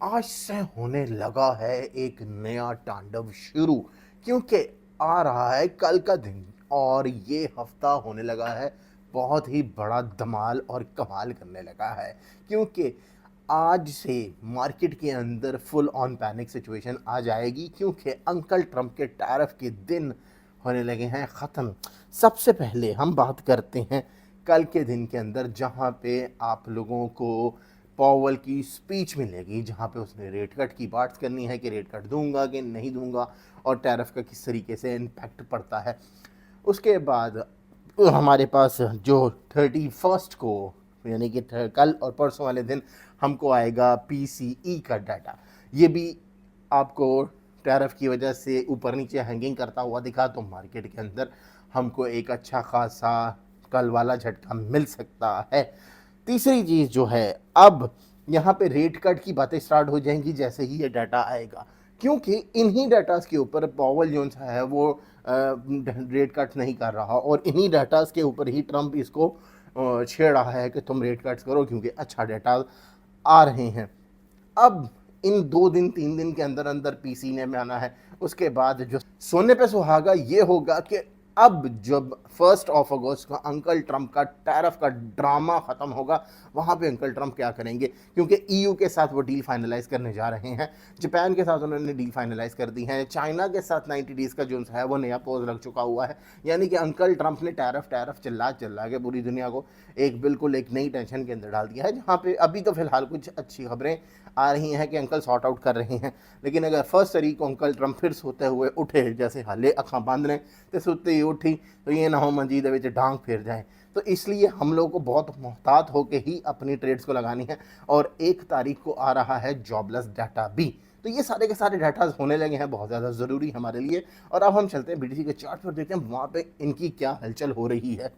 आज से होने लगा है एक नया तांडव शुरू, क्योंकि आ रहा है कल का दिन और ये हफ्ता होने लगा है बहुत ही बड़ा धमाल और कमाल करने लगा है। क्योंकि आज से मार्केट के अंदर फुल ऑन पैनिक सिचुएशन आ जाएगी, क्योंकि अंकल ट्रंप के टैरिफ के दिन होने लगे हैं ख़त्म। सबसे पहले हम बात करते हैं कल के दिन के अंदर, जहाँ पे आप लोगों को पॉवल की स्पीच मिलेगी, जहाँ पे उसने रेट कट की बात करनी है कि रेट कट दूंगा कि नहीं दूंगा और टैरिफ का किस तरीके से इम्पैक्ट पड़ता है। उसके बाद हमारे पास जो 31 को, यानी कि कल और परसों वाले दिन हमको आएगा पीसीई का डाटा। ये भी आपको टैरिफ की वजह से ऊपर नीचे हैंगिंग करता हुआ दिखा, तो मार्केट के अंदर हमको एक अच्छा खासा कल वाला झटका मिल सकता है। तीसरी चीज़ जो है, अब यहाँ पे रेट कट की बातें स्टार्ट हो जाएंगी जैसे ही ये डाटा आएगा, क्योंकि इन्हीं डाटास के ऊपर पॉवल जो है वो रेट कट नहीं कर रहा और इन्हीं डाटास के ऊपर ही ट्रंप इसको छेड़ रहा है कि तुम रेट कट्स करो क्योंकि अच्छा डाटा आ रहे हैं। अब इन 2 दिन 3 दिन के अंदर अंदर पीसी ने में आना है। उसके बाद जो सोने पे सुहागा ये होगा कि अब जब 1 अगस्त का अंकल ट्रंप का टैरिफ का ड्रामा खत्म होगा, वहां पे अंकल ट्रंप क्या करेंगे, क्योंकि ईयू के साथ वो डील फाइनलाइज करने जा रहे हैं, जापान के साथ उन्होंने डील फाइनलाइज कर दी है, चाइना के साथ 90 डेज का जो है वो नया पोज लग चुका हुआ है। यानी कि अंकल ट्रंप ने टैरिफ टैरिफ चिल्ला चिल्ला के पूरी दुनिया को एक नई टेंशन के अंदर डाल दिया है, जहाँ पे अभी तो फिलहाल कुछ अच्छी खबरें आ रही हैं कि अंकल सॉर्ट आउट कर रहे हैं। लेकिन अगर 1 तारीख को अंकल ट्रंप फिर सोते हुए उठे, जैसे हाले अखां बंद ने तो सुते ही उठी, तो ये ना हो मंजी दे विच डांग फिर जाए। तो इसलिए हम लोग को बहुत मोहतात होकर ही अपनी ट्रेड्स को लगानी है। और 1 तारीख को आ रहा है जॉबलेस डाटा भी। तो ये सारे के सारे डाटा होने लगे हैं बहुत ज़्यादा ज़रूरी हमारे लिए। और अब हम चलते हैं बीटीसी के चार्ट पर, देखते हैं वहाँ पे इनकी क्या हलचल हो रही है।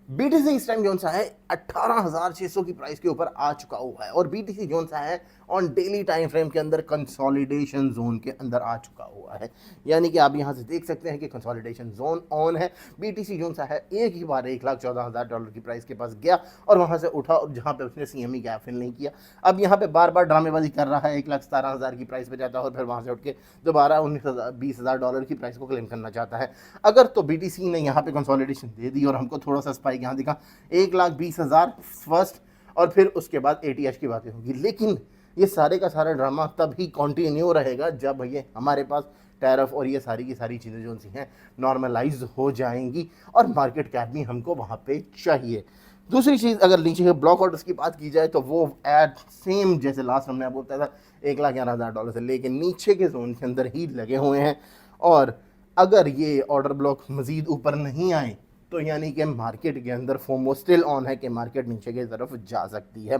बीटीसी इस टाइम जोन सा है 18,600 की प्राइस के ऊपर आ चुका हुआ है और बीटीसी जोन सा है ऑन डेली टाइम फ्रेम के अंदर कंसोलिडेशन जोन के अंदर आ चुका हुआ है। यानी कि आप यहां से देख सकते हैं कि कंसोलिडेशन जोन ऑन है। बीटीसी जोन सा है एक ही बार $1,14,000 की प्राइस के पास गया और वहां से उठा, और जहां पे उसने सीएमई गैप फिल नहीं किया। अब यहाँ पे बार बार ड्रामेबाजी कर रहा है, 1,17,000 की प्राइस पे जाता है और फिर वहां से उठ के दोबारा $19,000 की प्राइस को क्लेम करना चाहता है। अगर तो बीटीसी ने यहाँ पे कंसोलिडेशन दे दी और हमको थोड़ा सा स्पाइक यहाँ दिखा 1,20,000 फर्स्ट, और फिर उसके बाद एटीएच की बातें होगी। लेकिन ये सारे का सारा ड्रामा तभी कंटिन्यू रहेगा जब ये हमारे पास टैरिफ और ये सारी की सारी चीज़ें जो सी हैं नॉर्मलाइज हो जाएंगी और मार्केट कैप भी हमको वहाँ पे चाहिए। दूसरी चीज़, अगर नीचे के ब्लॉक ऑर्डर्स की बात की जाए तो वो एट सेम जैसे लास्ट हमने आपको बताया था $1,11,000 से लेके नीचे के जोन के अंदर ही लगे हुए हैं। और अगर ये ऑर्डर ब्लॉक मज़ीद ऊपर नहीं आए तो यानी कि मार्केट के अंदर फोमो स्टिल ऑन है कि मार्केट नीचे की तरफ जा सकती है,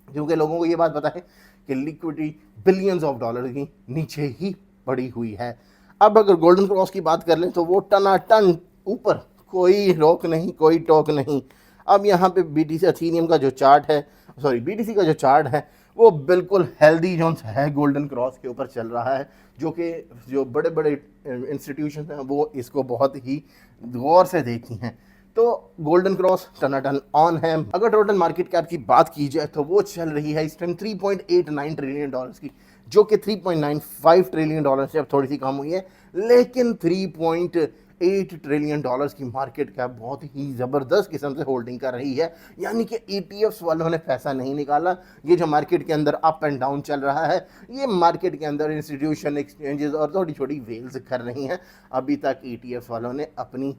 क्योंकि लोगों को ये बात पता है कि लिक्विडिटी बिलियंस ऑफ डॉलर की नीचे ही पड़ी हुई है। अब अगर गोल्डन क्रॉस की बात कर लें तो वो टनाटन ऊपर, कोई रोक नहीं, कोई टोक नहीं। अब यहाँ पे बीटीसी अथीनियम का जो चार्ट है, सॉरी बीटीसी का जो चार्ट है वो बिल्कुल हेल्दी जोन है, गोल्डन क्रॉस के ऊपर चल रहा है, जो बड़े बड़े इंस्टीट्यूशन हैं वो इसको बहुत ही गौर से देखी हैं। तो गोल्डन क्रॉस टनाटन ऑन है। अगर टोटल मार्केट कैप की बात की जाए तो वो चल रही है इस टाइम $3.89 ट्रिलियन की, जो कि $3.95 ट्रिलियन से अब थोड़ी सी कम हुई है। लेकिन $3.8 ट्रिलियन की मार्केट कैप बहुत ही ज़बरदस्त किस्म से होल्डिंग कर रही है। यानी कि ईटीएफ्स वालों ने पैसा नहीं निकाला। ये जो मार्केट के अंदर अप एंड डाउन चल रहा है, ये मार्केट के अंदर इंस्टीट्यूशन, एक्सचेंजेस और छोटी छोटी वेल्स कर रही हैं। अभी तक ईटीएफ्स वालों ने अपनी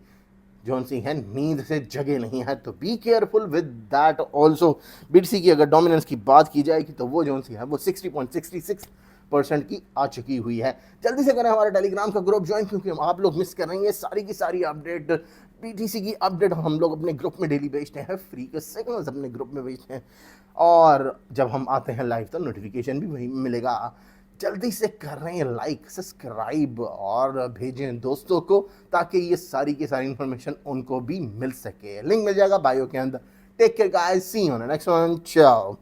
जोन सी है नींद से जगे नहीं है, तो be careful with that also. BTC की अगर डोमिनेंस की बात की जाएगी तो वो जोन सी है वो 60.66% की आ चुकी हुई है। जल्दी से करें हमारे टेलीग्राम का ग्रुप ज्वाइन, क्योंकि आप लोग मिस कर रहे हैं सारी की सारी अपडेट। बीटीसी की अपडेट हम लोग अपने ग्रुप में डेली भेजते हैं, फ्री के सिग्नल्स अपने ग्रुप में भेजते हैं, और जब हम आते हैं लाइव तो नोटिफिकेशन भी वहीं मिलेगा। जल्दी से कर रहे हैं लाइक, सब्सक्राइब और भेजें दोस्तों को, ताकि ये सारी की सारी इन्फॉर्मेशन उनको भी मिल सके। लिंक मिल जाएगा बायो के अंदर। Take care guys, see you on the next one, चाओ।